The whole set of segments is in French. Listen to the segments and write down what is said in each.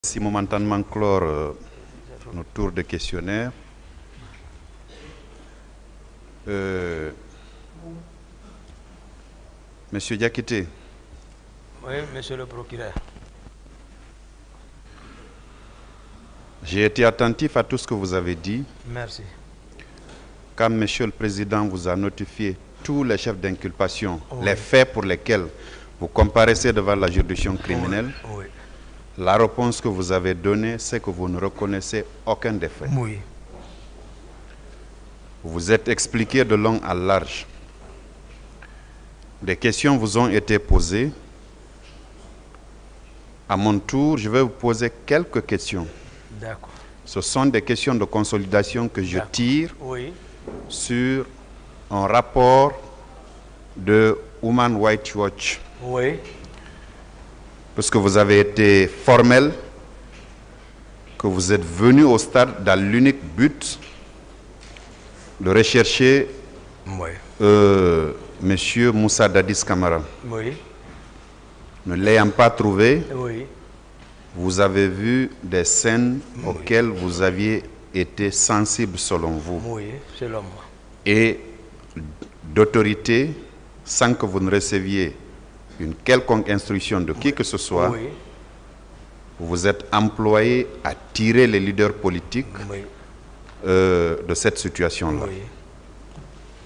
Si momentanément clore notre tour de questionnaire. Monsieur Diakité. Oui, monsieur le procureur. J'ai été attentif à tout ce que vous avez dit. Merci. Quand monsieur le président vous a notifié tous les chefs d'inculpation, Oui. les faits pour lesquels vous comparaissez devant la juridiction criminelle, Oui. la réponse que vous avez donnée, c'est que vous ne reconnaissez aucun des faits. Oui. Vous vous êtes expliqué de long à large. Des questions vous ont été posées. À mon tour, je vais vous poser quelques questions. D'accord. Ce sont des questions de consolidation que je tire Oui. sur un rapport de Human Rights Watch. Oui. Parce que vous avez été formel, que vous êtes venu au stade dans l'unique but de rechercher Oui. Monsieur Moussa Dadis Camara. Oui. Ne l'ayant pas trouvé, Oui. vous avez vu des scènes auxquelles vous aviez été sensible selon vous. Oui, selon moi. Et d'autorité, sans que vous ne receviez une quelconque instruction de qui que ce soit, Oui. vous vous êtes employé à tirer les leaders politiques Oui. de cette situation-là. Oui.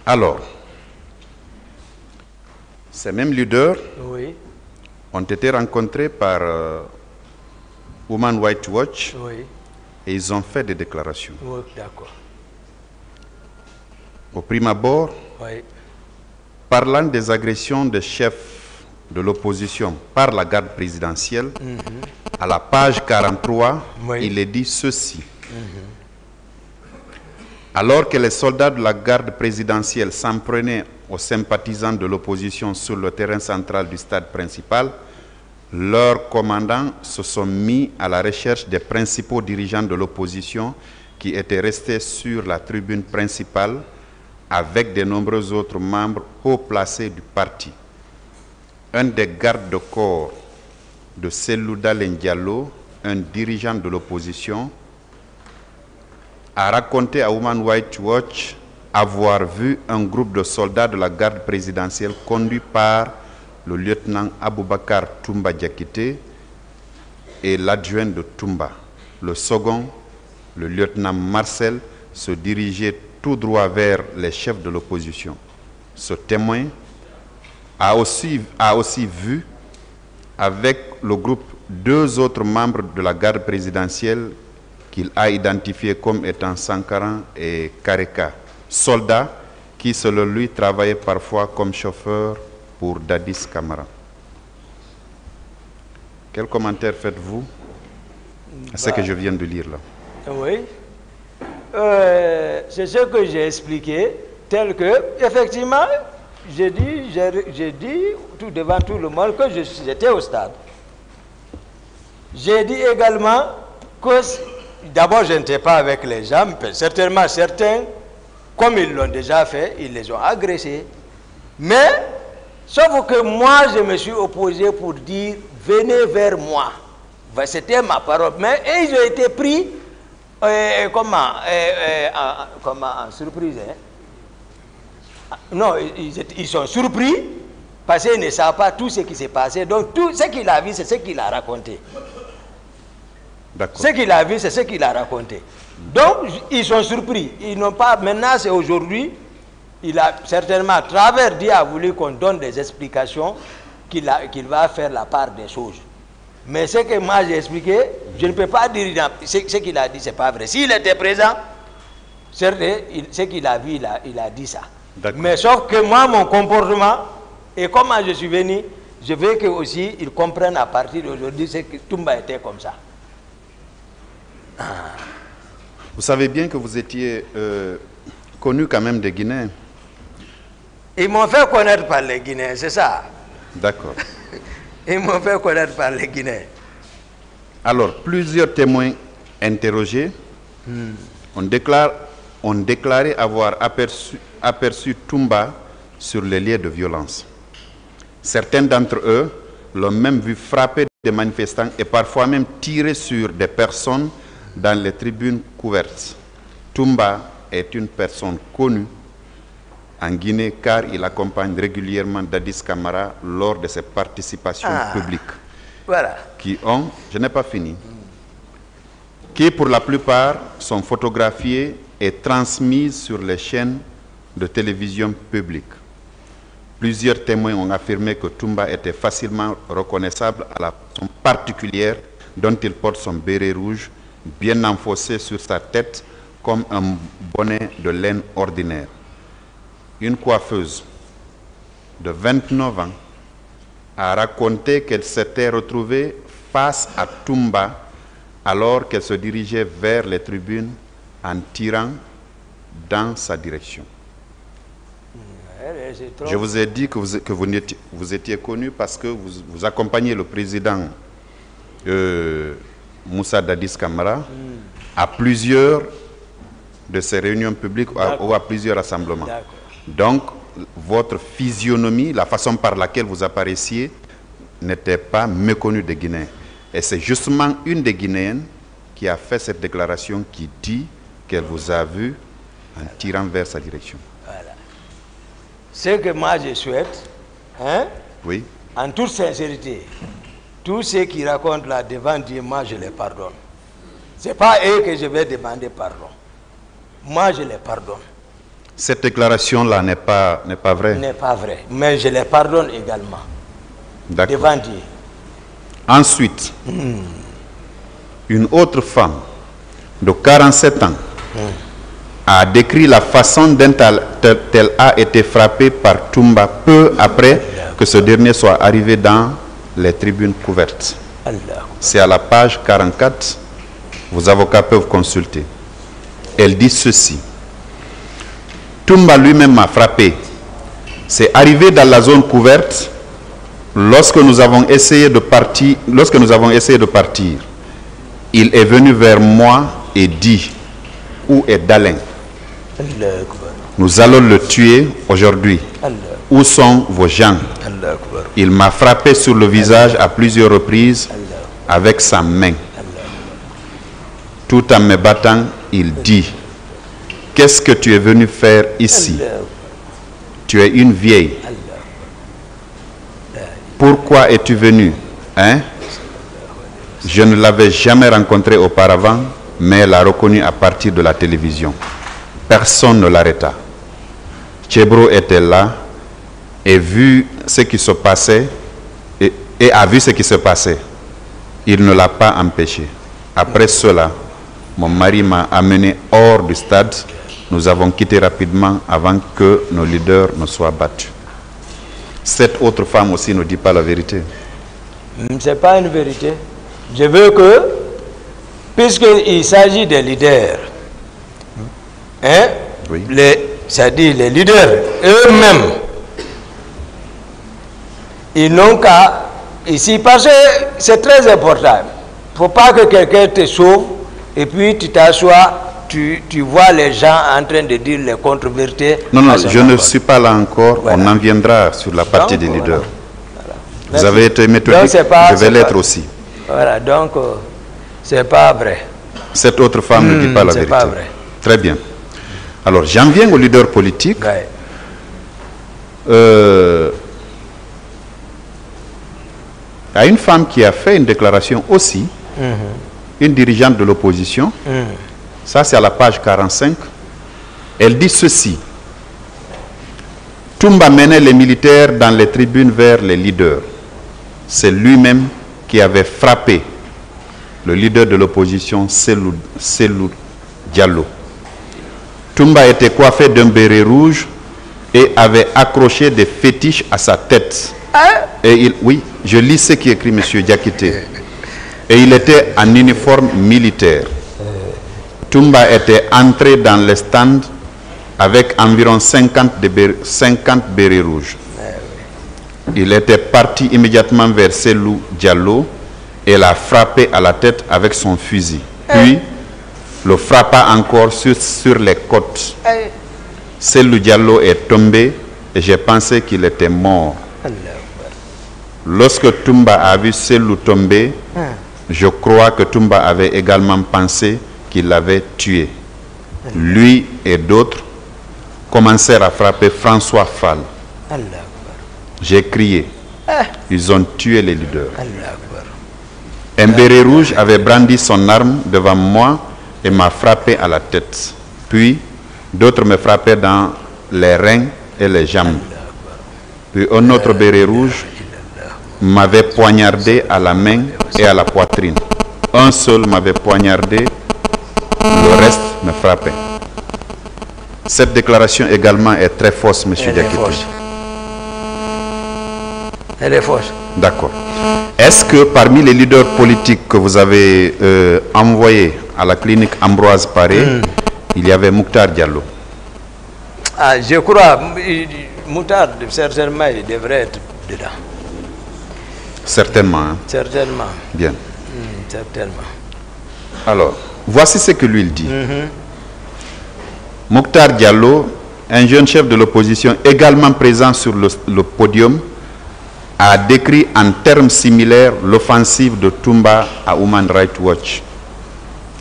Alors, ces mêmes leaders Oui. ont été rencontrés par Human Rights Watch Oui. et ils ont fait des déclarations. Oui, d'accord. Au prime abord, Oui. parlant des agressions des chefs de l'opposition par la garde présidentielle, à la page 43, Oui. il est dit ceci. Alors que les soldats de la garde présidentielle s'en prenaient aux sympathisants de l'opposition sur le terrain central du stade principal, leurs commandants se sont mis à la recherche des principaux dirigeants de l'opposition qui étaient restés sur la tribune principale avec de nombreux autres membres haut placés du parti. Un des gardes de corps de Selouda Diallo, un dirigeant de l'opposition, a raconté à Human Rights Watch avoir vu un groupe de soldats de la garde présidentielle conduit par le lieutenant Aboubakar Toumba Diakité et l'adjoint de Toumba. Le second, le lieutenant Marcel, se dirigeait tout droit vers les chefs de l'opposition. Ce témoin a aussi vu avec le groupe deux autres membres de la garde présidentielle qu'il a identifiés comme étant Sankaran et Kareka, soldats qui, selon lui, travaillaient parfois comme chauffeurs pour Dadis Camara. Quel commentaire faites-vous à ce que je viens de lire là? Oui. C'est ce que j'ai expliqué, tel que, effectivement, j'ai dit tout devant tout le monde que j'étais au stade. J'ai dit également que, d'abord, je n'étais pas avec les gens, mais certainement certains, comme ils l'ont déjà fait, ils les ont agressés. Mais, sauf que moi, je me suis opposé pour dire, venez vers moi. C'était ma parole. Mais ils ont été pris, en surprise. Hein? Non, ils sont surpris parce qu'ils ne savent pas tout ce qui s'est passé. Donc, tout ce qu'il a vu, c'est ce qu'il a raconté. Ce qu'il a vu, c'est ce qu'il a raconté. Donc, ils sont surpris. Ils n'ont pas... Maintenant, c'est aujourd'hui, il a certainement, à travers Dieu, a voulu qu'on donne des explications, qu'il va faire la part des choses. Mais ce que moi j'ai expliqué, je ne peux pas dire... Ce qu'il a dit, ce n'est pas vrai. S'il était présent, ce qu'il a vu, il a dit ça. Mais sauf que moi, mon comportement, et comment je suis venu, je veux que aussi ils comprennent à partir d'aujourd'hui que Toumba était comme ça. Vous savez bien que vous étiez connu quand même des Guinéens. Ils m'ont fait connaître par les Guinéens, c'est ça. D'accord. Ils m'ont fait connaître par les Guinéens. Alors, plusieurs témoins interrogés ont déclaré avoir aperçu Toumba sur les lieux de violence. Certains d'entre eux l'ont même vu frapper des manifestants et parfois même tiré sur des personnes dans les tribunes couvertes. Toumba est une personne connue en Guinée car il accompagne régulièrement Dadis Camara lors de ses participations publiques. Voilà. Qui ont, je n'ai pas fini, qui pour la plupart sont photographiées et transmises sur les chaînes de télévision publiques. Plusieurs témoins ont affirmé que Toumba était facilement reconnaissable à la façon particulière dont il porte son béret rouge bien enfoncé sur sa tête comme un bonnet de laine ordinaire. Une coiffeuse de 29 ans a raconté qu'elle s'était retrouvée face à Toumba alors qu'elle se dirigeait vers les tribunes en tirant dans sa direction. Je vous ai dit que vous étiez connu parce que vous accompagnez le président Moussa Dadis Camara à plusieurs de ses réunions publiques ou à plusieurs rassemblements. Donc, votre physionomie, la façon par laquelle vous apparaissiez, n'était pas méconnue des Guinéens. Et c'est justement une des Guinéennes qui a fait cette déclaration qui dit qu'elle vous a vu en tirant vers sa direction. Voilà. Ce que moi je souhaite, hein, oui, en toute sincérité, tous ceux qui racontent là devant Dieu, moi je les pardonne. Ce n'est pas eux que je vais demander pardon. Moi je les pardonne. Cette déclaration-là n'est pas vraie. N'est pas vraie, mais je les pardonne également. Devant Dieu. Ensuite, une autre femme de 47 ans a décrit la façon dont elle a été frappée par Toumba peu après que ce dernier soit arrivé dans les tribunes couvertes. C'est à la page 44, vos avocats peuvent consulter. Elle dit ceci. Toumba lui-même m'a frappé. C'est arrivé dans la zone couverte lorsque nous avons essayé de partir. Il est venu vers moi et dit, où est Dalin? Nous allons le tuer aujourd'hui. Où sont vos gens? Il m'a frappé sur le visage à plusieurs reprises avec sa main. Tout en me battant, il dit, qu'est-ce que tu es venu faire ici? Tu es une vieille. Pourquoi es-tu venu? Hein? Je ne l'avais jamais rencontré auparavant, mais elle l'a reconnu à partir de la télévision. Personne ne l'arrêta. Tchebro était là et vu ce qui se passait et a vu ce qui se passait. Il ne l'a pas empêché. Après cela, mon mari m'a amené hors du stade. Nous avons quitté rapidement avant que nos leaders ne soient battus. Cette autre femme aussi ne dit pas la vérité. Ce n'est pas une vérité. Je veux que, puisqu'il s'agit des leaders, hein, oui. C'est-à-dire les leaders eux-mêmes, ils n'ont qu'à, ici, parce que c'est très important. Il ne faut pas que quelqu'un te sauve et puis tu t'assois, tu vois les gens en train de dire les contre-vérités. Non, je ne suis pas là encore. Voilà. On en viendra sur la partie des leaders. Voilà. Vous avez été méthodique, je vais l'être aussi. Voilà, donc c'est pas vrai. Cette autre femme ne dit pas la vérité. Pas vrai. Très bien. Alors, j'en viens aux leaders politiques. Ouais. À une femme qui a fait une déclaration aussi, une dirigeante de l'opposition, ça c'est à la page 45, elle dit ceci. Toumba menait les militaires dans les tribunes vers les leaders. C'est lui-même qui avait frappé le leader de l'opposition, Selou Diallo. Toumba était coiffé d'un béret rouge et avait accroché des fétiches à sa tête. Et oui, je lis ce qui écrit M. Diakité. Et il était en uniforme militaire. Toumba était entré dans les stands avec environ 50 bérets rouges. Il était parti immédiatement vers Selou Diallo et l'a frappé à la tête avec son fusil. Puis, le frappa encore sur les côtes. Selou Diallo est tombé et j'ai pensé qu'il était mort. Lorsque Toumba a vu Selou tomber, je crois que Toumba avait également pensé qu'il l'avait tué. Lui et d'autres commencèrent à frapper François Fall. J'ai crié. Ils ont tué les leaders. Un béret rouge avait brandi son arme devant moi et m'a frappé à la tête. Puis, d'autres me frappaient dans les reins et les jambes. Puis un autre béret rouge m'avait poignardé à la main et à la poitrine. Un seul m'avait poignardé, le reste me frappait. Cette déclaration également est très fausse, M. Diakité. Elle est fausse. D'accord. Est-ce que parmi les leaders politiques que vous avez envoyés à la clinique Ambroise Paré, il y avait Mouktar Diallo? Ah, je crois, Mouktar, certainement, il devrait être dedans. Certainement. Hein? Certainement. Bien. Certainement. Alors, voici ce que lui il dit. Mouktar Diallo, un jeune chef de l'opposition également présent sur le podium, a décrit en termes similaires l'offensive de Toumba à Human Rights Watch.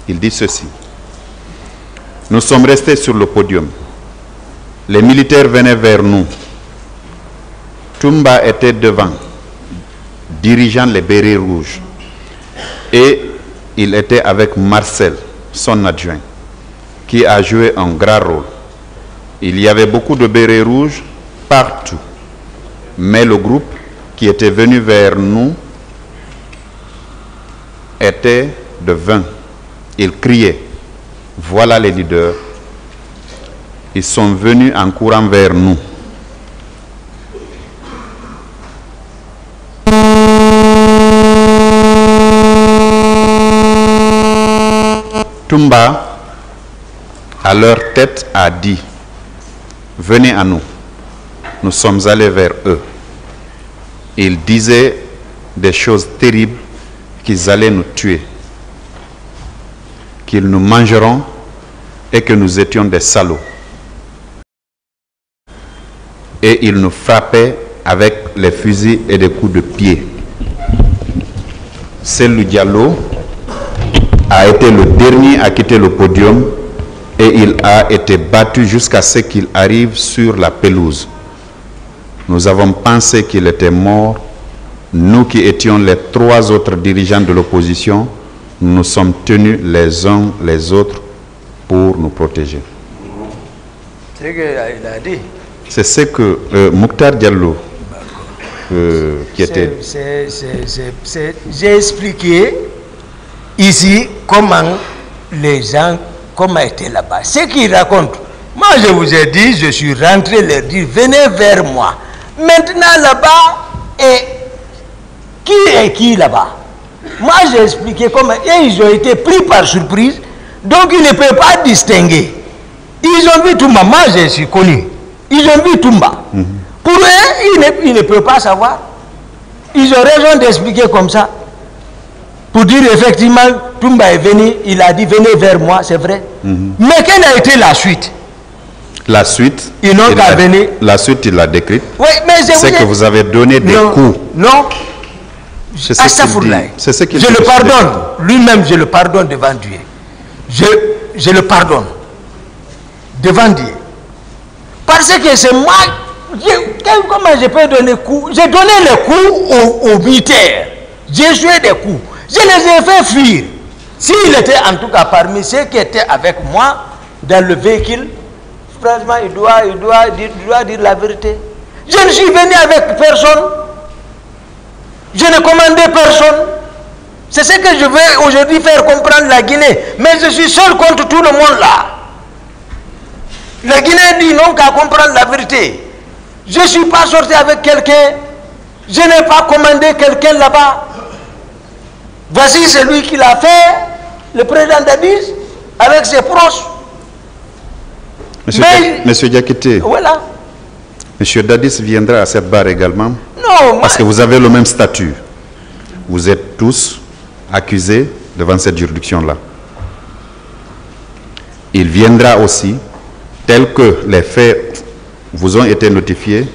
Il dit ceci. Nous sommes restés sur le podium. Les militaires venaient vers nous. Toumba était devant, dirigeant les bérets rouges. Et il était avec Marcel, son adjoint, qui a joué un grand rôle. Il y avait beaucoup de bérets rouges partout. Mais le groupe qui était venu vers nous était de 20. Ils criaient, voilà les leaders. Ils sont venus en courant vers nous. Toumba, à leur tête, a dit, venez à nous. Nous sommes allés vers eux. Ils disaient des choses terribles, qu'ils allaient nous tuer, qu'ils nous mangeront et que nous étions des salauds. Et ils nous frappaient avec les fusils et des coups de pied. Selou Diallo a été le dernier à quitter le podium et il a été battu jusqu'à ce qu'il arrive sur la pelouse. Nous avons pensé qu'il était mort. Nous qui étions les 3 autres dirigeants de l'opposition, nous sommes tenus les uns les autres pour nous protéger. C'est ce qu'il a dit. C'est ce que Mouktar Diallo, qui était... J'ai expliqué ici comment les gens, comment étaient là-bas. Ce qu'ils racontent, moi je vous ai dit, je suis rentré leur dire, venez vers moi. Maintenant là-bas, et qui est qui là-bas? Moi j'ai expliqué comment, et ils ont été pris par surprise, donc ils ne peuvent pas distinguer. Ils ont vu Toumba, moi je suis connu. Ils ont vu Toumba. Pour eux, ils ne peuvent pas savoir. Ils ont raison d'expliquer comme ça. Pour dire effectivement, Toumba est venu, il a dit venez vers moi, c'est vrai. Mais quelle a été la suite? La suite, ils n'ont qu'à venir. La suite, il l'a décrite. Oui, mais c'est que vous avez donné des coups. Non. C'est ce qu'il dit. Je le pardonne. Lui-même, je le pardonne devant Dieu. Je le pardonne devant Dieu. Parce que c'est moi, comment je peux donner coups? J'ai donné les coups aux militaires. J'ai joué des coups. Je les ai fait fuir. S'il était en tout cas parmi ceux qui étaient avec moi dans le véhicule, franchement, il doit dire la vérité. Je ne suis venu avec personne. Je ne commandais personne. C'est ce que je veux aujourd'hui faire comprendre la Guinée. Mais je suis seul contre tout le monde là. La Guinée dit non qu'à comprendre la vérité. Je ne suis pas sorti avec quelqu'un. Je n'ai pas commandé quelqu'un là-bas. Voici celui qui l'a fait, le président Dadis, avec ses proches. Monsieur Diakité, voilà. Monsieur Dadis viendra à cette barre également? Non, parce que vous avez le même statut. Vous êtes tous accusés devant cette juridiction-là. Il viendra aussi, tel que les faits vous ont été notifiés,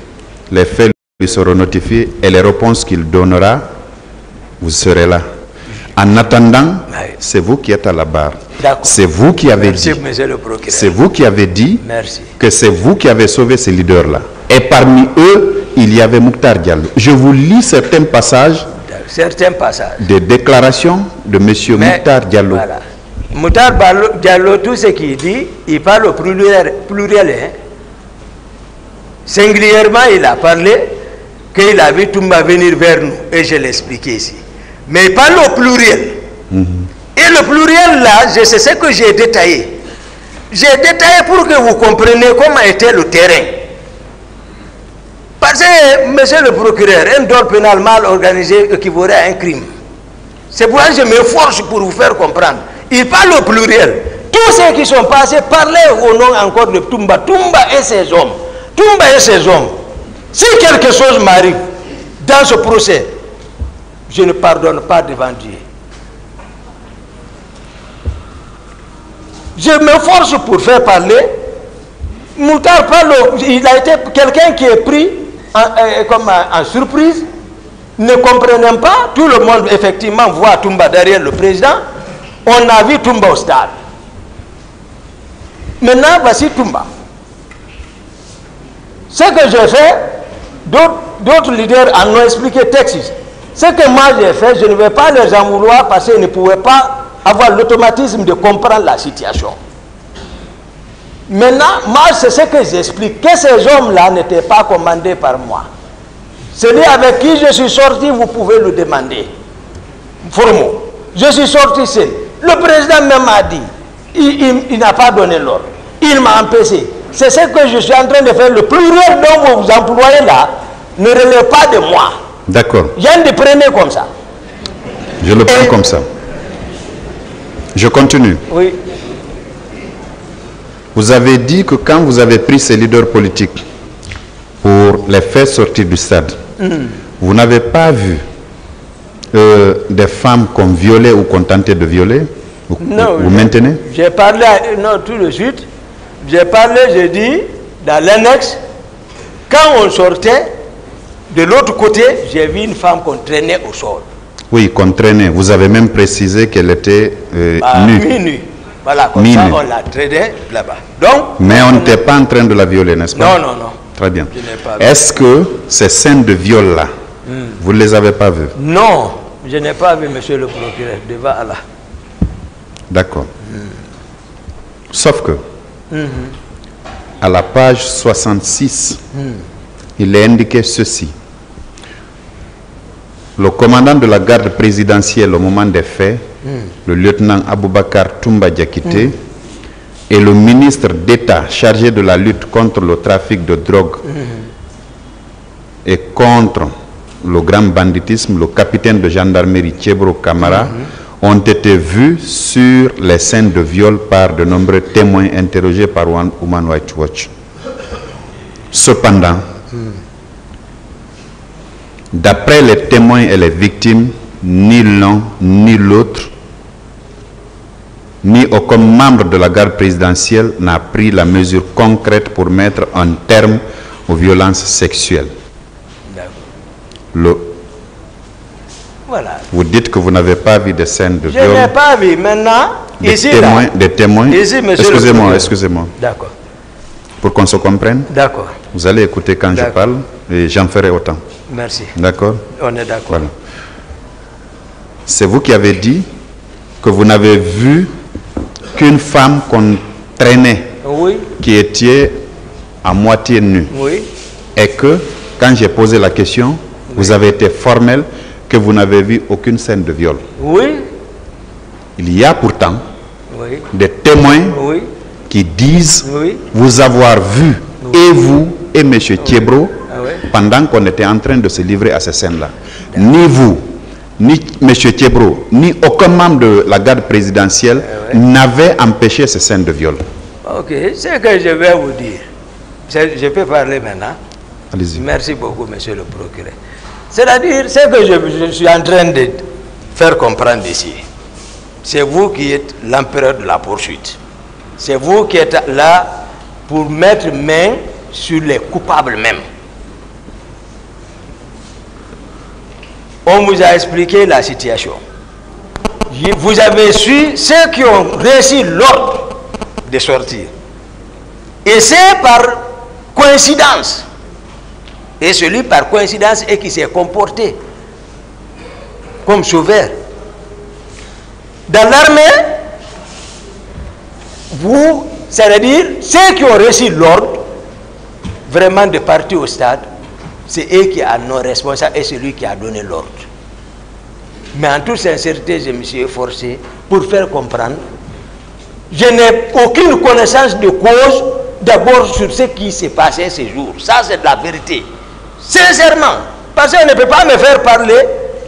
les faits lui seront notifiés et les réponses qu'il donnera, vous serez là. En attendant, c'est vous qui êtes à la barre. C'est vous qui avez dit. C'est vous qui avez dit que c'est vous qui avez sauvé ces leaders-là. Et parmi eux, il y avait Mokhtar Diallo. Je vous lis certains passages. Des déclarations de M. Mokhtar Diallo. Voilà. Mokhtar Diallo, tout ce qu'il dit, il parle au pluriel. Hein. Singulièrement, il a parlé qu'il a vu Toumba venir vers nous. Et je l'ai expliqué ici. Mais il parle au pluriel. Et le pluriel là, je sais ce que j'ai détaillé. J'ai détaillé pour que vous compreniez comment était le terrain. Parce que, monsieur le procureur, un dol pénal mal organisé équivaut à un crime. C'est pourquoi je m'efforce pour vous faire comprendre. Il parle au pluriel. Tous ceux qui sont passés parlaient au nom encore de Toumba. Toumba et ses hommes. Toumba et ses hommes. Si quelque chose m'arrive dans ce procès, je ne pardonne pas devant Dieu. Je m'efforce pour faire parler. Mokhtar parle, il a été quelqu'un qui est pris en surprise, ne comprenant pas. Tout le monde effectivement voit Toumba derrière le président. On a vu Toumba au stade. Maintenant, voici Toumba. Ce que j'ai fait, d'autres leaders en ont expliqué texte. Ce que moi j'ai fait, je ne vais pas les en vouloir parce qu'ils ne pouvaient pas avoir l'automatisme de comprendre la situation. Maintenant, moi c'est ce que j'explique, que ces hommes-là n'étaient pas commandés par moi. Celui avec qui je suis sorti, vous pouvez le demander. Formaux. Je suis sorti seul. Le président même a dit, il n'a pas donné l'ordre. Il m'a empêché. C'est ce que je suis en train de faire. Le pluriel dont vous vous employez là ne relève pas de moi. D'accord. Viens de prendre comme ça. Je le prends comme ça. Je continue. Oui. Vous avez dit que quand vous avez pris ces leaders politiques pour les faire sortir du stade, vous n'avez pas vu des femmes qu'on violait ou qu'on tentait de violer? Vous maintenez? J'ai parlé, non, tout de suite. J'ai parlé, j'ai dit, dans l'annexe, quand on sortait, de l'autre côté, j'ai vu une femme qu'on traînait au sol. Oui, qu'on traînait. Vous avez même précisé qu'elle était nue. Nue. Voilà, comme ça, on la traînait là-bas. Donc, mais on n'était pas en train de la violer, n'est-ce pas? Non, non, non. Très bien. Est-ce que ces scènes de viol-là, vous ne les avez pas vues? Non, je n'ai pas vu, monsieur le procureur, devant Allah. D'accord. Sauf que, à la page 66, il est indiqué ceci. Le commandant de la garde présidentielle au moment des faits, le lieutenant Aboubakar Toumba Diakité, et le ministre d'État chargé de la lutte contre le trafic de drogue et contre le grand banditisme, le capitaine de gendarmerie Thiebro Camara, ont été vus sur les scènes de viol par de nombreux témoins interrogés par Human Rights Watch. Cependant, d'après les témoins et les victimes, ni l'un ni l'autre, ni aucun membre de la garde présidentielle n'a pris la mesure concrète pour mettre un terme aux violences sexuelles. Voilà. Vous dites que vous n'avez pas vu des scènes de viol. Je n'ai pas vu. Maintenant, des témoins. Excusez-moi. D'accord. Pour qu'on se comprenne. D'accord. Vous allez écouter quand je parle et j'en ferai autant. Merci. D'accord. On est d'accord. Voilà. C'est vous qui avez dit que vous n'avez vu qu'une femme qu'on traînait, qui était à moitié nue. Oui. Et que, quand j'ai posé la question, vous avez été formel que vous n'avez vu aucune scène de viol. Oui. Il y a pourtant des témoins qui disent vous avoir vu, et vous et M. Thiebro, pendant qu'on était en train de se livrer à ces scènes-là. Ni vous, ni M. Thiebro, ni aucun membre de la garde présidentielle n'avait empêché ces scènes de viol. Ok, ce que je vais vous dire, je peux parler maintenant. Allez-y. Merci beaucoup, monsieur le procureur. C'est-à-dire, ce que je suis en train de faire comprendre ici, c'est vous qui êtes l'empereur de la poursuite. C'est vous qui êtes là pour mettre main sur les coupables même. On vous a expliqué la situation. Vous avez su ceux qui ont réussi l'ordre de sortir. Et c'est par coïncidence. Et celui par coïncidence et qui s'est comporté comme sauveur. Dans l'armée, vous, c'est-à-dire ceux qui ont reçu l'ordre vraiment de partir au stade, c'est eux qui en ont responsable et celui qui a donné l'ordre. Mais en toute sincérité, je me suis efforcé pour faire comprendre. Je n'ai aucune connaissance de cause d'abord sur ce qui s'est passé ces jours. Ça, c'est de la vérité. Sincèrement. Parce qu'on ne peut pas me faire parler,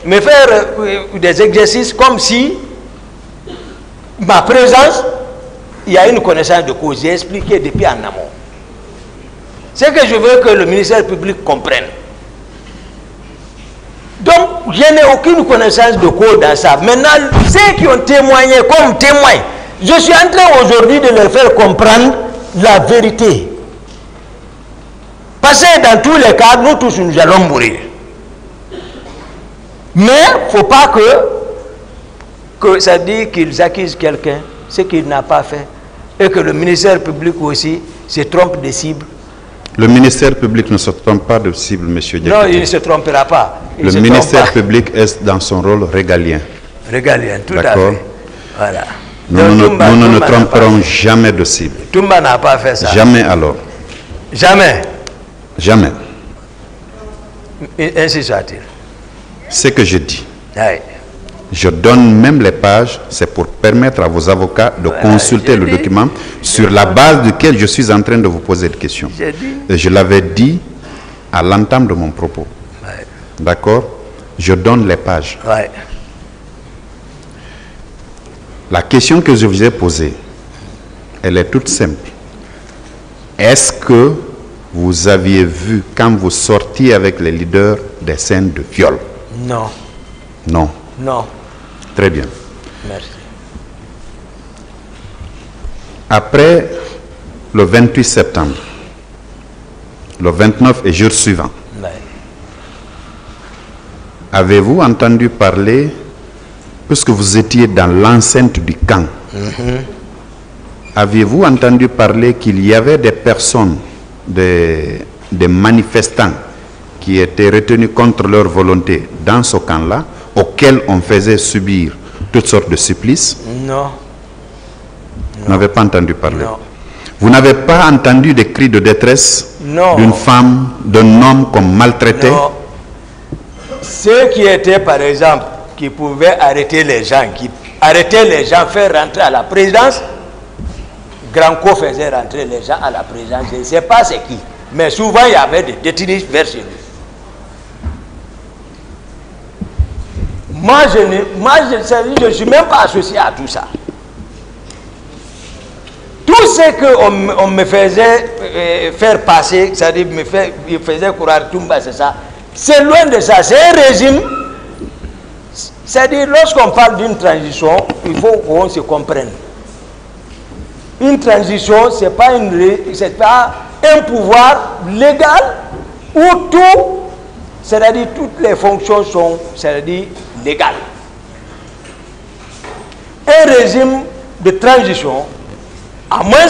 me faire des exercices comme si ma présence, il y a une connaissance de cause. J'ai expliqué depuis en amont. C'est que je veux que le ministère public comprenne. Donc, je n'ai aucune connaissance de cause dans ça. Maintenant, ceux qui ont témoigné comme témoins, je suis en train aujourd'hui de leur faire comprendre la vérité. Parce que dans tous les cas, nous tous, nous allons mourir. Mais il ne faut pas que ça dit qu'ils accusent quelqu'un, ce qu'il n'a pas fait, et que le ministère public aussi se trompe de cible. Le ministère public ne se trompe pas de cible, monsieur Diakité. Non, il ne se trompera pas. Le ministère public est dans son rôle régalien. Régalien, tout à fait. Voilà. Nous ne nous tromperons jamais de cible. Toumba n'a pas fait ça. Jamais alors. Jamais. Jamais. Ainsi soit-il. Ce que je dis. Oui. Je donne même les pages, c'est pour permettre à vos avocats de consulter le document sur la base duquel je suis en train de vous poser des questions. Et je l'avais dit à l'entame de mon propos. Ouais. D'accord? Je donne les pages. Ouais. La question que je vous ai posée, elle est toute simple. Est-ce que vous aviez vu, quand vous sortiez avec les leaders, des scènes de viol? Non. Non. Non. Très bien. Merci. Après le 28 septembre, le 29 et jour suivant, Ouais. avez-vous entendu parler, puisque vous étiez dans l'enceinte du camp, aviez-vous entendu parler qu'il y avait des personnes, des manifestants qui étaient retenus contre leur volonté dans ce camp-là, auxquels on faisait subir toutes sortes de supplices? Non. Vous n'avez pas entendu parler? Non. Vous n'avez pas entendu des cris de détresse d'une femme, d'un homme qu'on maltraitait? Non. Ceux qui étaient, par exemple, qui pouvaient arrêter les gens, faire rentrer à la présidence, Granco faisait rentrer les gens à la présidence, je ne sais pas c'est qui, mais souvent il y avait des détenus vers chez lui. Moi, je ne suis même pas associé à tout ça. Tout ce qu'on me faisait faire passer, c'est-à-dire il faisait courir Toumba, c'est ça. C'est loin de ça. C'est un régime. C'est-à-dire, lorsqu'on parle d'une transition, il faut qu'on se comprenne. Une transition, ce n'est pas un pouvoir légal où tout, c'est-à-dire toutes les fonctions sont, c'est-à-dire légales. Un régime de transition, à moins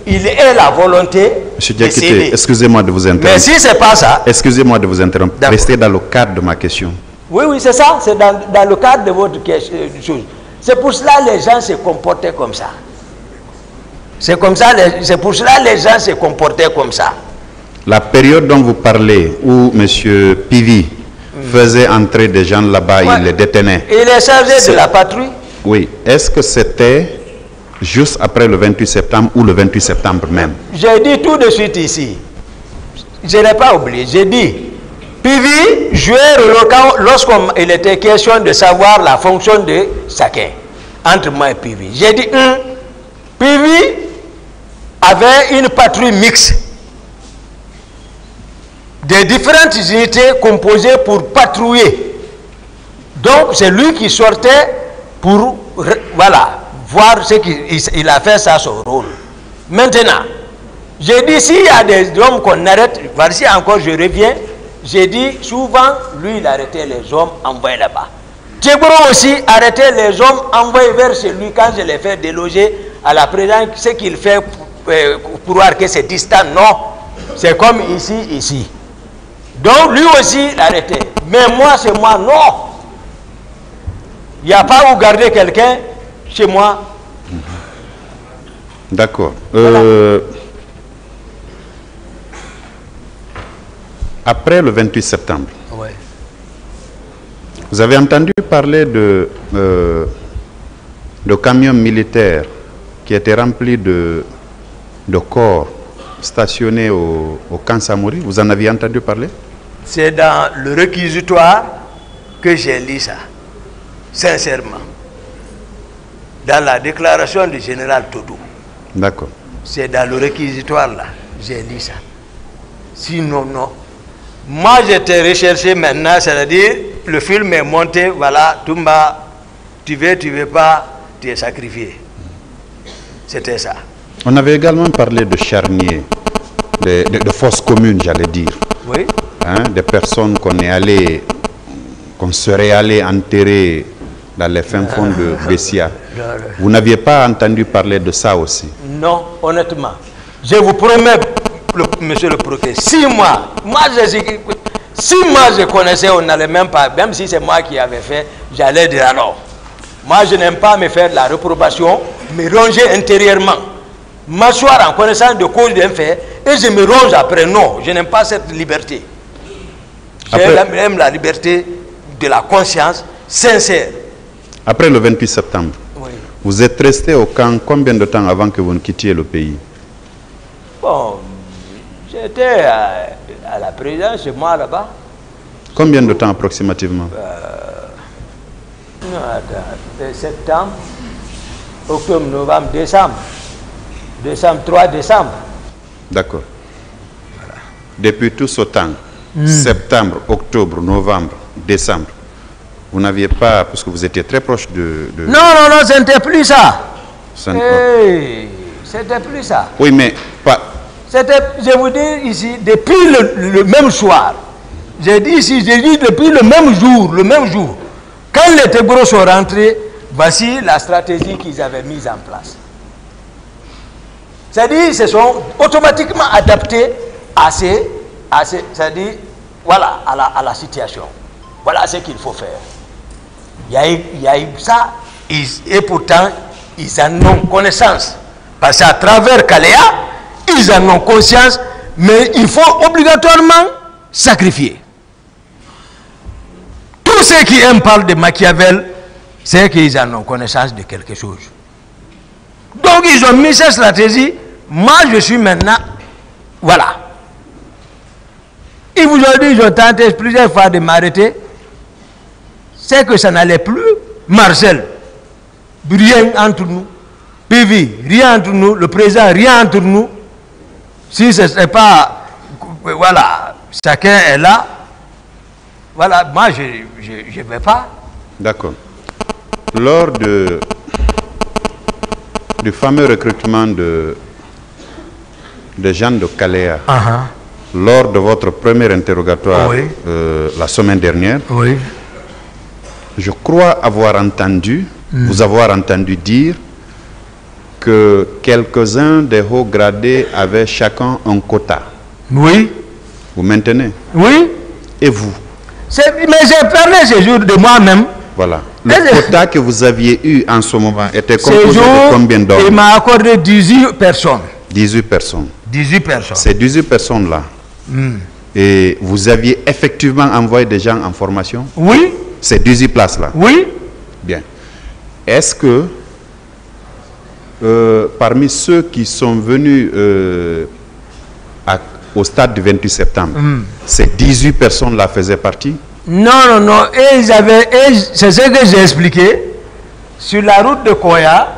qu'il ait la volonté. Monsieur Diakité, excusez-moi de vous interrompre. Mais si ce n'est pas ça. Excusez-moi de vous interrompre. Restez dans le cadre de ma question. Oui, c'est ça. C'est dans le cadre de votre question. C'est pour cela que les gens se comportaient comme ça. C'est pour cela que les gens se comportaient comme ça. La période dont vous parlez, où M. Pivi faisait entrer des gens là-bas, il les détenait. Il est chargé de la patrouille. Oui. Est-ce que c'était juste après le 28 septembre ou le 28 septembre même? J'ai dit tout de suite ici. Je n'ai pas oublié. J'ai dit, Pivi jouait lorsqu'il était question de savoir la fonction de chacun, entre moi et Pivi. J'ai dit, Pivi avait une patrouille mixte de différentes unités composées pour patrouiller. Donc, c'est lui qui sortait pour, voilà, voir ce qu'il a fait, ça son rôle. Maintenant, j'ai dit, s'il y a des hommes qu'on arrête, voici encore, je reviens, j'ai dit souvent, lui, il arrêtait les hommes envoyés là-bas. Tchéboro aussi arrêtait les hommes envoyés vers chez lui quand je les fais déloger à la présidence. Ce qu'il fait pour voir que c'est distant, non. C'est comme ici, ici. Donc lui aussi, il arrêtait. Mais moi, c'est moi, non. Il n'y a pas où garder quelqu'un chez moi. D'accord. Voilà. Après le 28 septembre, Ouais. vous avez entendu parler de camions militaires qui étaient remplis de corps stationnés au camp Samori. Vous en aviez entendu parler? C'est dans le réquisitoire que j'ai lu ça, sincèrement. Dans la déclaration du général Todou. D'accord. C'est dans le réquisitoire là, j'ai lu ça. Sinon, non. Moi, j'étais recherché maintenant, c'est-à-dire, le film est monté, voilà, Toumba, tu veux pas, tu es sacrifié. C'était ça. On avait également parlé de charniers, de fosses communes, j'allais dire. Oui. Hein, des personnes qu'on serait allé enterrer dans les fins fonds de Bessia. Vous n'aviez pas entendu parler de ça aussi? Non, honnêtement. Je vous promets, monsieur le procureur, 6 mois, si moi je connaissais, on n'allait même pas, même si c'est moi qui avais fait, j'allais dire alors. Moi, je n'aime pas me faire de la réprobation, me ronger intérieurement, m'asseoir en connaissance de cause d'un fait, et je me ronge après. Non, je n'aime pas cette liberté. J'aime la liberté de la conscience sincère. Après le 28 septembre, Oui. vous êtes resté au camp combien de temps avant que vous ne quittiez le pays? Bon, j'étais à la présidence chez moi là-bas. Combien de temps approximativement? Non, attends, septembre, octobre, novembre, décembre. 3 décembre. D'accord. Voilà. Depuis tout ce temps, septembre, octobre, novembre, décembre, vous n'aviez pas, parce que vous étiez très proche de... Non, ce n'était plus ça. Hey, c'était plus ça. oui, mais pas... C'était, je vous dis ici, depuis le même soir. J'ai dit ici, j'ai dit depuis le même jour. Quand les Tébros sont rentrés, voici la stratégie qu'ils avaient mise en place. C'est-à-dire, ils se sont automatiquement adaptés c'est-à-dire, voilà, à la situation. Voilà ce qu'il faut faire. Il y a eu ça, et pourtant, ils en ont connaissance. Parce qu'à travers Kaléa, ils en ont conscience, mais il faut obligatoirement sacrifier. Tous ceux qui aiment parler de Machiavel, c'est qu'ils en ont connaissance de quelque chose. Donc ils ont mis cette stratégie. Moi, je suis maintenant, voilà. Ils vous ont dit, ils ont tenté plusieurs fois de m'arrêter. C'est que ça n'allait plus. Marcel, rien entre nous. Pivi, rien entre nous. Le président, rien entre nous. Si ce n'est pas, voilà, chacun est là. Voilà, moi, je ne vais pas. D'accord. Lors du fameux recrutement de Jean de Kaléa, lors de votre premier interrogatoire, oui, la semaine dernière, oui, je crois avoir entendu, vous avoir entendu dire que quelques-uns des hauts gradés avaient chacun un quota. Oui. Vous maintenez? Oui. Et vous? Mais j'ai parlé ce jour de moi-même. Voilà. Le quota que vous aviez eu en ce moment était composé de combien d'hommes? Il m'a accordé 18 personnes. 18 personnes. 18 personnes. Ces 18 personnes-là, et vous aviez effectivement envoyé des gens en formation? Oui. Ces 18 places-là? Oui. Bien. Est-ce que parmi ceux qui sont venus au stade du 28 septembre, ces 18 personnes-là faisaient partie? Non. Et c'est ce que j'ai expliqué. Sur la route de Koya,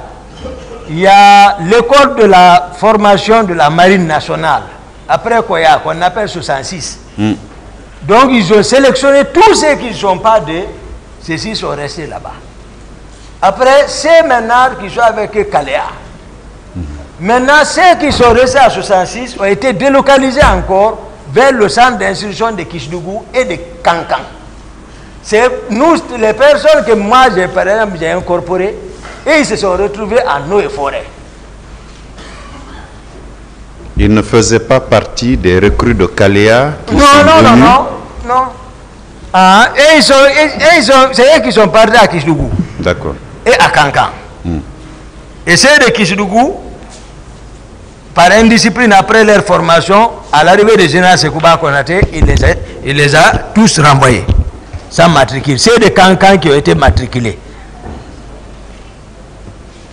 il y a l'école de la formation de la marine nationale. Après Koya, qu'on appelle 66. Donc, ils ont sélectionné tous ceux qui ne sont pas de... Ceux-ci sont restés là-bas. Après, c'est maintenant qui sont avec Kaléa. Maintenant, ceux qui sont restés à 66 ont été délocalisés encore vers le centre d'instruction de Kishidougou et de Kankan. C'est nous, les personnes que moi, par exemple, j'ai incorporées, et ils se sont retrouvés en eau et forêt. Ils ne faisaient pas partie des recrues de Kalea qui non, sont non, venus... non. Ah, et c'est eux qui sont partis à Kishidougou. D'accord. Et à Kankan. Et ceux de Kishidougou, par indiscipline après leur formation, à l'arrivée de général Sekouba Konaté, il les a tous renvoyés, sans matricule. C'est des Kankan qui ont été matriculés.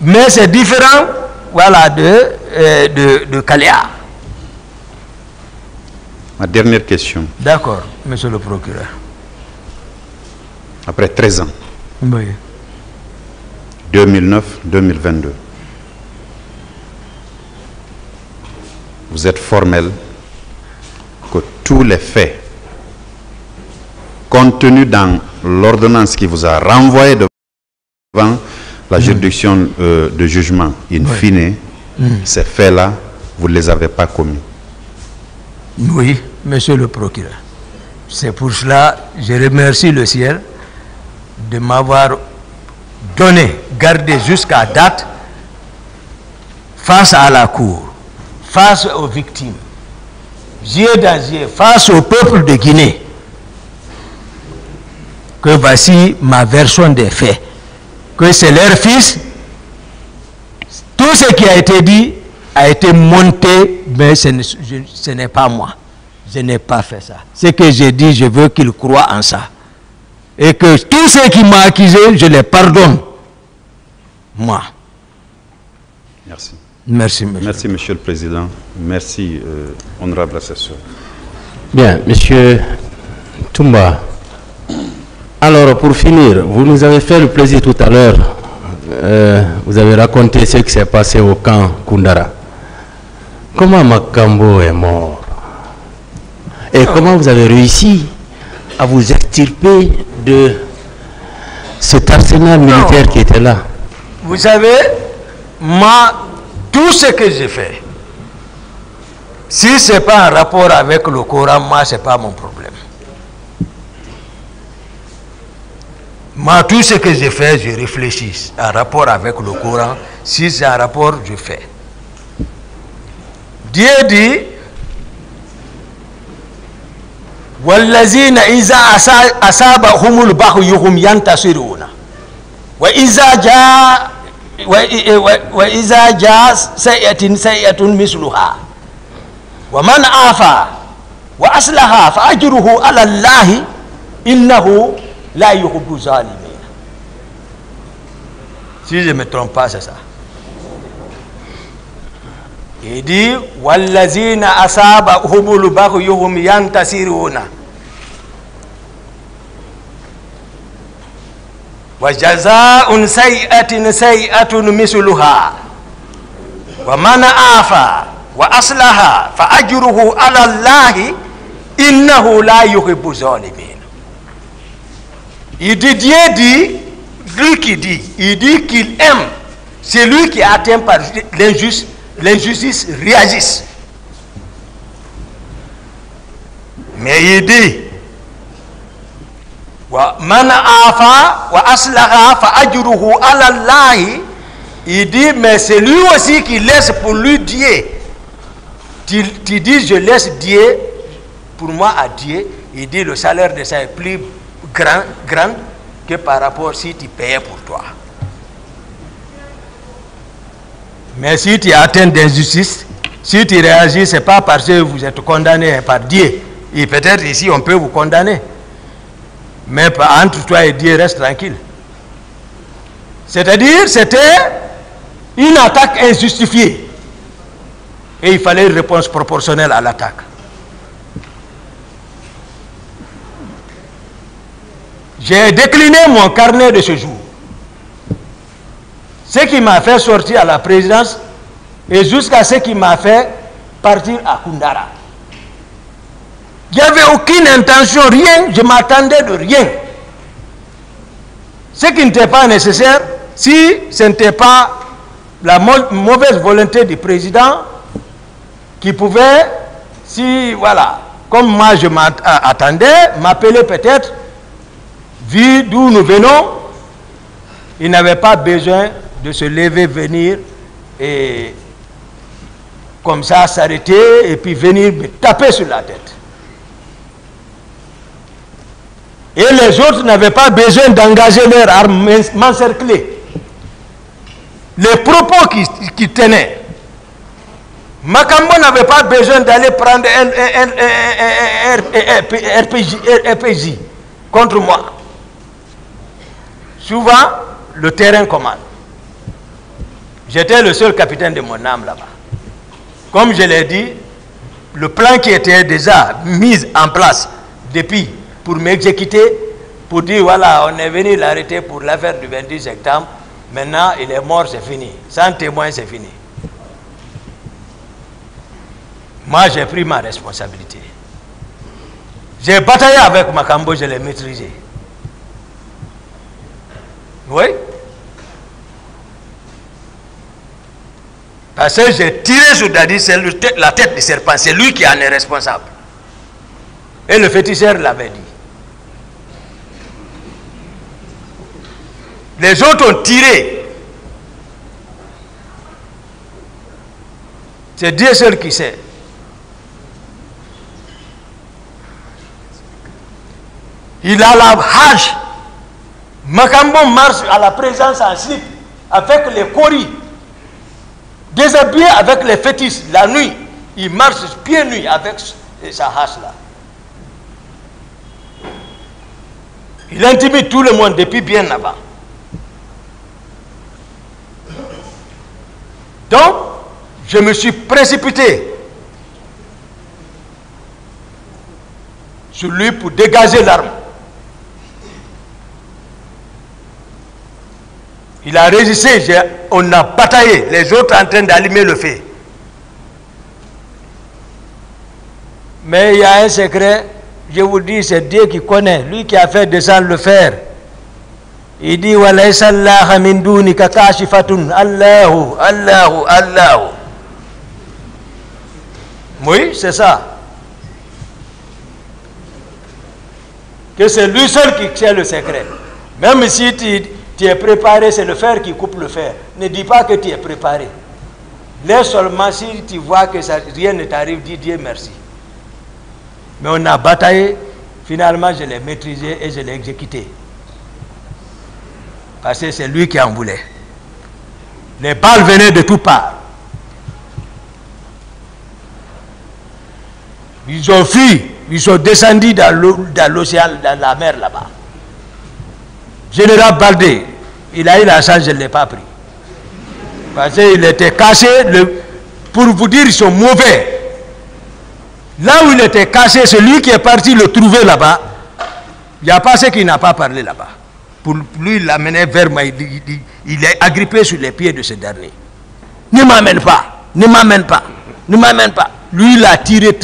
Mais c'est différent, voilà, de Kalea. Ma dernière question. D'accord, monsieur le procureur. Après 13 ans, Oui. 2009-2022, vous êtes formel que tous les faits contenus dans l'ordonnance qui vous a renvoyé devant la juridiction de jugement in fine, ces faits-là, vous ne les avez pas commis. Oui, monsieur le procureur. C'est pour cela que je remercie le ciel de m'avoir donné, gardé jusqu'à date, face à la cour, face aux victimes, yeux dans yeux, face au peuple de Guinée, que voici ma version des faits, que c'est leur fils. Tout ce qui a été dit a été monté, mais ce n'est pas moi. Je n'ai pas fait ça. Ce que j'ai dit, je veux qu'ils croient en ça. Et que tous ceux qui m'ont accusé, je les pardonne. Moi. Merci. Merci, monsieur. Merci, monsieur le Président. Merci, honorable assesseur. Bien, monsieur Toumba. Alors, pour finir, vous nous avez fait le plaisir tout à l'heure. Vous avez raconté ce qui s'est passé au camp Koundara. Comment Makambo est mort? Et comment vous avez réussi à vous extirper de cet arsenal militaire qui était là? Vous savez, moi, tout ce que j'ai fait, si ce n'est pas en rapport avec le Coran, moi, ce n'est pas mon problème. Moi, tout ce que j'ai fait, je réfléchis en rapport avec le Coran. Si c'est en rapport, je fais. Dieu dit, وَالَّذِينَ إِذَا أَصَابَهُمُ الْبَغْيُ هُمْ يَنْتَصِرُونَ وَإِذَا جَاءَ سَيِّئَةٌ مِثْلُهَا وَمَنْ عَافَا وَأَصْلَحَ فَأَجْرُهُ عَلَى اللَّهِ إِنَّهُ لَا يُحِبُّ الظَّالِمِينَ. Si je ne me trompe pas, c'est ça. Il dit وَالَّذِينَ أَصَابَهُمُ الْبَغْيُ هُمْ يَنْتَصِرُونَ وَجَزَاءٌ سَيِّئَةٍ سَيِّئَةٌ مِثْلُهَا وَمَنْ عَافَا وَأَصْلَحَ فَأَجْرُهُ عَلَى اللَّهِ إِنَّهُ لَا يُحِبُّ الظَّالِمِينَ. Il dit, Dieu dit, lui qui dit, il dit qu'il aime celui qui est atteint par l'injustice réagisse. Mais il dit, Man afa wa aslaha fa ajruhu ala Allah. Il dit, mais c'est lui aussi qui laisse pour lui Dieu. Tu dis, je laisse Dieu pour moi à Dieu. Il dit, le salaire de ça est plus grand que par rapport si tu payais pour toi. Mais si tu es atteint d'injustice, si tu réagis, ce n'est pas parce que vous êtes condamné par Dieu. Et peut-être ici, on peut vous condamner. Mais entre toi et Dieu, reste tranquille. C'est-à-dire, c'était une attaque injustifiée. Et il fallait une réponse proportionnelle à l'attaque. J'ai décliné mon carnet de ce jour. Ce qui m'a fait sortir à la présidence et jusqu'à ce qui m'a fait partir à Koundara. Il n'y avait aucune intention, rien, je m'attendais de rien. Ce qui n'était pas nécessaire, si ce n'était pas la mauvaise volonté du président qui pouvait, si voilà, comme moi je m'attendais, m'appeler peut-être, vu d'où nous venons, il n'avait pas besoin de se lever, venir et comme ça s'arrêter et puis venir me taper sur la tête. Et les autres n'avaient pas besoin d'engager leurs armes, m'encercler. Les propos qui tenaient, Makambo n'avait pas besoin d'aller prendre un RPG contre moi. Souvent, le terrain commande. J'étais le seul capitaine de mon âme là-bas. Comme je l'ai dit, le plan qui était déjà mis en place depuis pour m'exécuter, pour dire voilà, on est venu l'arrêter pour l'affaire du 28 septembre, maintenant il est mort, c'est fini. Sans témoin, c'est fini. Moi, j'ai pris ma responsabilité. J'ai bataillé avec Makambo, je l'ai maîtrisé. Oui. Parce que j'ai tiré sur Dadi, c'est la tête du serpent, c'est lui qui en est responsable. Et le féticheur l'avait dit. Les autres ont tiré. C'est Dieu seul qui sait. Il a la hache. Makambo marche à la présence en slip avec les coris. Déshabillé avec les fétiches la nuit. Il marche pieds nus avec sa hache là. Il intimide tout le monde depuis bien avant. Donc, je me suis précipité sur lui pour dégager l'arme. Il a résisté, on a bataillé, les autres en train d'allumer le feu. Mais il y a un secret, je vous dis, c'est Dieu qui connaît, lui qui a fait descendre le fer. Il dit walaysa Allah min dunika kashifatun Allahu Allahu Allahu. Oui, c'est ça. Que c'est lui seul qui sait le secret. Même si tu es préparé, c'est le fer qui coupe le fer. Ne dis pas que tu es préparé. Laisse seulement si tu vois que ça, rien ne t'arrive, dis Dieu merci. Mais on a bataillé, finalement je l'ai maîtrisé et je l'ai exécuté. Parce que c'est lui qui en voulait. Les balles venaient de toutes parts. Ils ont fui, ils sont descendus dans l'océan, dans la mer là-bas. Général Baldé, il a eu la chance, je ne l'ai pas pris. Parce qu'il était caché, pour vous dire, ils sont mauvais. Là où il était caché, celui qui est parti le trouver là-bas, il n'y a pas ce qui n'a pas parlé là-bas. Pour lui, il l'amenait vers moi, il est agrippé sur les pieds de ce dernier. Ne m'amène pas, ne m'amène pas, ne m'amène pas. Lui, il a tiré.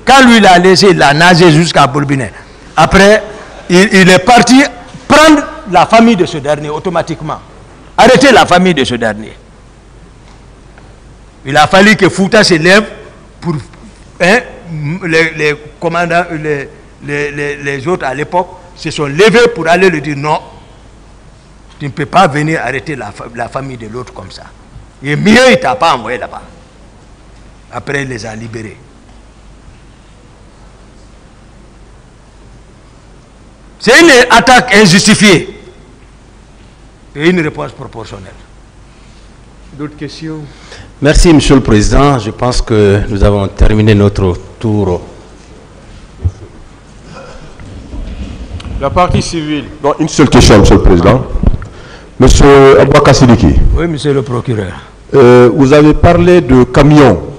Quand lui, il a laissé, il a nagé jusqu'à Bourbinet. Après, il est parti prendre la famille de ce dernier automatiquement. Arrêter la famille de ce dernier. Il a fallu que Fouta se lève pour les commandants, les autres à l'époque se sont levés pour aller lui dire non, tu ne peux pas venir arrêter la famille de l'autre comme ça. Et mieux, il ne t'a pas envoyé là-bas. Après, il les a libérés. C'est une attaque injustifiée et une réponse proportionnelle. D'autres questions? Merci, Monsieur le Président. Je pense que nous avons terminé notre tour. La partie civile. Non, une seule question, Monsieur le Président. Monsieur Abouaka Sidiki. Oui, Monsieur le procureur. Vous avez parlé de camion.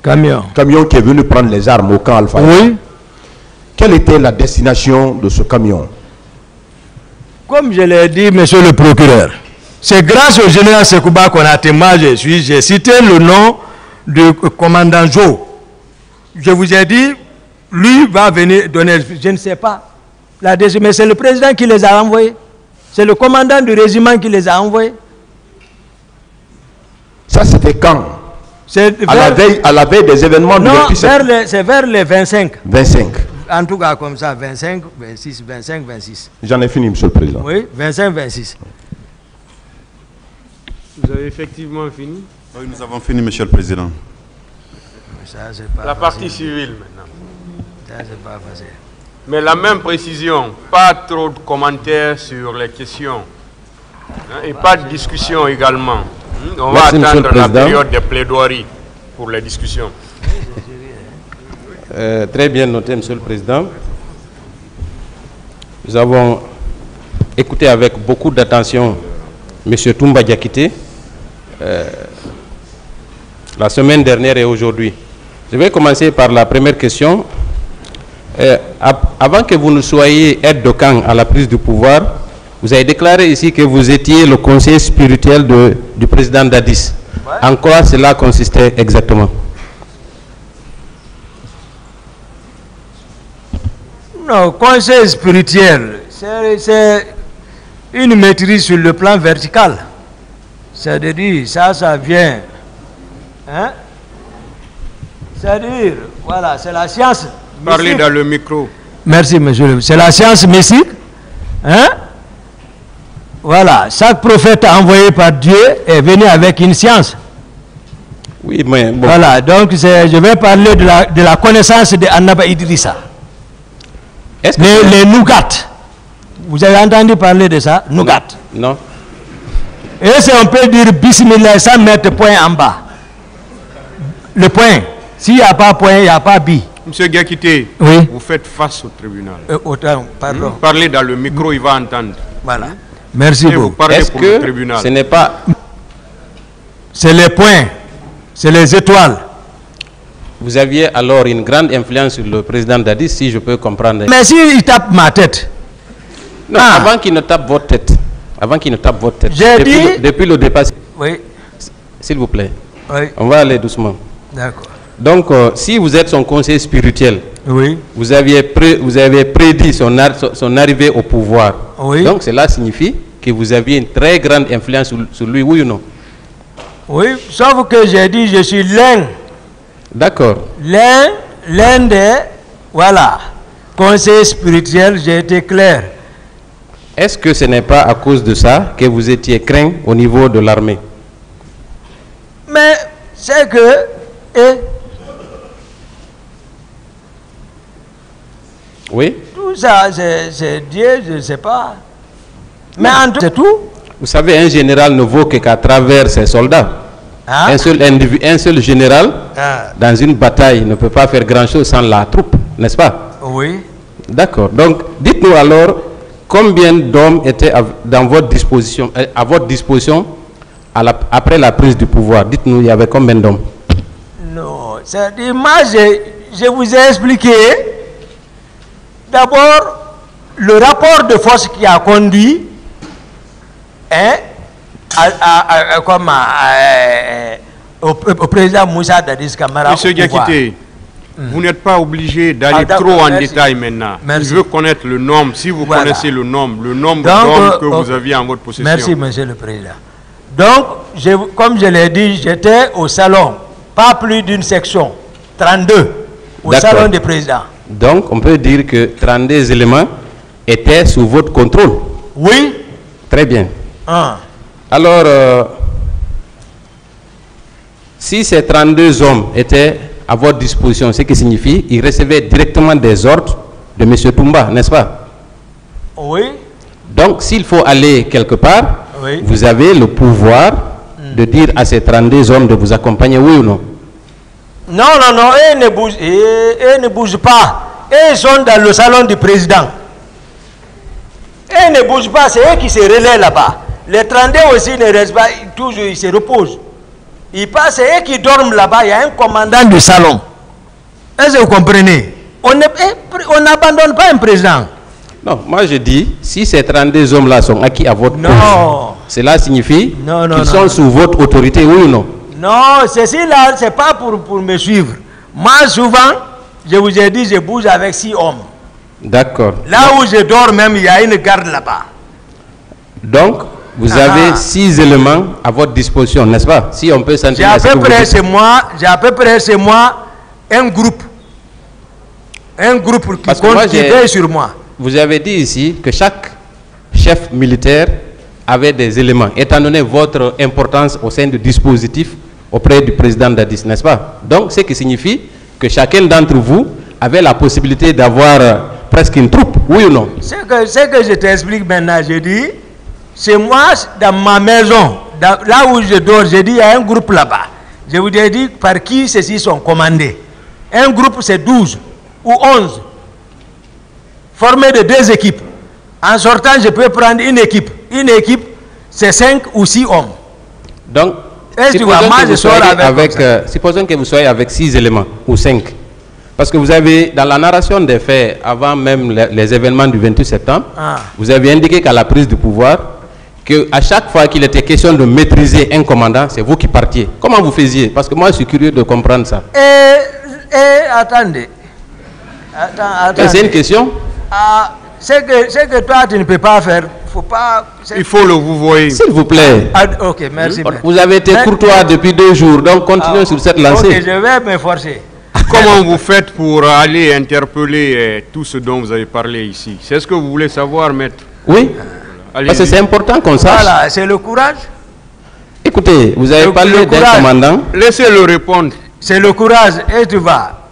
Camion qui est venu prendre les armes au camp Alpha. Oui. Quelle était la destination de ce camion? Comme je l'ai dit, Monsieur le procureur, c'est grâce au général Sekouba qu'on a témoigné. J'ai cité le nom du commandant Joe. Je vous ai dit, lui va venir donner, je ne sais pas, mais c'est le président qui les a envoyés. C'est le commandant du régiment qui les a envoyés. Ça, c'était quand? À la veille des événements non, du 27. c'est vers les 25. 25. En tout cas, comme ça, 25, 26, 25, 26. J'en ai fini, Monsieur le Président. Oui, 25, 26. Vous avez effectivement fini? Oui, nous avons fini, Monsieur le Président. Ça, pas la facile. partie civile maintenant. Ça, c'est pas facile. Mais la même précision, pas trop de commentaires sur les questions. Hein, et pas de discussion également. On Merci, va attendre la Président. période de plaidoirie pour les discussions. Très bien noté, Monsieur le Président. Nous avons écouté avec beaucoup d'attention Monsieur Toumba Diakité la semaine dernière et aujourd'hui. Je vais commencer par la première question. Avant que vous ne soyez aide de camp à la prise du pouvoir, vous avez déclaré ici que vous étiez le conseiller spirituel du président Dadis. Ouais. En quoi cela consistait exactement? Non, conseil spirituel, c'est une maîtrise sur le plan vertical. C'est-à-dire, ça vient. Hein? C'est-à-dire, voilà, c'est la science. Parlez mystique. dans le micro. Merci, monsieur. C'est la science mystique. Hein? Voilà, chaque prophète envoyé par Dieu est venu avec une science. Oui, mais bon. Voilà, donc je vais parler de la connaissance de Annaba Idrissa. Les nougats. Vous avez entendu parler de ça? Nougat. Non. Et si on peut dire bismillah sans mettre point en bas. Le point. S'il n'y a pas point, il n'y a pas bi. Monsieur Diakité, oui. Vous faites face au tribunal. Pardon. Parlez dans le micro, il va entendre. Voilà. Merci beaucoup. Est-ce que ce n'est pas... C'est les points. C'est les étoiles. Vous aviez alors une grande influence sur le président Dadis, si je peux comprendre. Mais s'il tape ma tête. Non, avant qu'il ne tape votre tête. Avant qu'il ne tape votre tête. Depuis le départ. Oui. S'il vous plaît. Oui. On va aller doucement. D'accord. Donc, si vous êtes son conseiller spirituel, oui. vous avez prédit son arrivée au pouvoir. Oui. Donc, cela signifie que vous aviez une très grande influence sur lui, oui ou non? Oui, sauf que j'ai dit je suis l'un. D'accord. L'un des, voilà, conseillers spirituels, j'ai été clair. Est-ce que ce n'est pas à cause de ça que vous étiez craint au niveau de l'armée? Mais c'est que... Oui. Tout ça, c'est Dieu, je ne sais pas. Mais en tout, c'est tout. Vous savez, un général ne vaut qu'à travers ses soldats. Hein? Un seul général, dans une bataille, ne peut pas faire grand-chose sans la troupe, n'est-ce pas? Oui. D'accord. Donc, dites-nous alors, combien d'hommes étaient à votre disposition après la prise du pouvoir? Dites-nous, il y avait combien d'hommes? Non, c'est-à-dire, moi, je vous ai expliqué, d'abord, le rapport de force qui a conduit, hein, au président Moussa Dadis Camara. Monsieur Diakité, vous n'êtes pas obligé d'aller trop en détail maintenant. Merci. Je veux connaître le nombre, si vous connaissez le nombre d'hommes que vous aviez en votre possession. Merci, monsieur le président. Donc, comme je l'ai dit, j'étais au salon, pas plus d'une section, 32, au salon du président. Donc, on peut dire que 32 éléments étaient sous votre contrôle. Oui. Très bien. Alors, si ces 32 hommes étaient à votre disposition, ce qui signifie qu'ils recevaient directement des ordres de M. Toumba, n'est-ce pas? Oui. Donc, s'il faut aller quelque part, oui, vous avez le pouvoir de dire à ces 32 hommes de vous accompagner, oui ou non? Non, non, non, eux ne bougent pas. Eux sont dans le salon du président. Eux ne bougent pas, c'est eux qui se relaient là-bas. Les 32 aussi ne restent pas, toujours ils se reposent. Ils passent, c'est eux qui dorment là-bas, il y a un commandant du salon. Est-ce que vous comprenez? On n'abandonne pas un président. Non, moi je dis, si ces 32 hommes-là sont acquis à votre cause, cela signifie qu'ils sont sous votre autorité, oui ou non? Non, ceci-là, ce n'est pas pour me suivre. Moi, souvent, je vous ai dit, je bouge avec 6 hommes. D'accord. Là où je dors même, il y a une garde là-bas. Donc, Vous avez 6 éléments à votre disposition, n'est-ce pas? Si on peut s'entendre. J'ai à peu près chez moi un groupe. Un groupe qui veille sur moi. Vous avez dit ici que chaque chef militaire avait des éléments, étant donné votre importance au sein du dispositif auprès du président Dadis, n'est-ce pas? Donc, ce qui signifie que chacun d'entre vous avait la possibilité d'avoir presque une troupe, oui ou non? Ce que je t'explique maintenant, je dis, c'est moi, dans ma maison, là où je dors, je dis, il y a un groupe là-bas. Je vous ai dit par qui ceux-ci sont commandés. Un groupe, c'est 12 ou 11, formé de 2 équipes. En sortant, je peux prendre une équipe. Une équipe, c'est 5 ou 6 hommes. Donc, supposons que vous soyez avec 6 éléments ou 5. Parce que vous avez, dans la narration des faits, avant même les événements du 28 septembre, vous avez indiqué qu'à la prise du pouvoir, qu'à chaque fois qu'il était question de maîtriser un commandant, c'est vous qui partiez. Comment vous faisiez? Parce que moi, je suis curieux de comprendre ça. Attendez. C'est une question? C'est que toi, tu ne peux pas faire. Il faut le vous voyez. S'il vous plaît. Ok, merci. Vous avez été courtois depuis 2 jours, donc continuez sur cette lancée. Ok, je vais m'efforcer. Comment vous faites pour aller interpeller tout ce dont vous avez parlé ici? C'est ce que vous voulez savoir, maître? Oui, parce que c'est important qu'on sache. Voilà, c'est le courage. Écoutez, vous avez parlé d'un commandant. Laissez-le répondre. C'est le courage, et tu vas.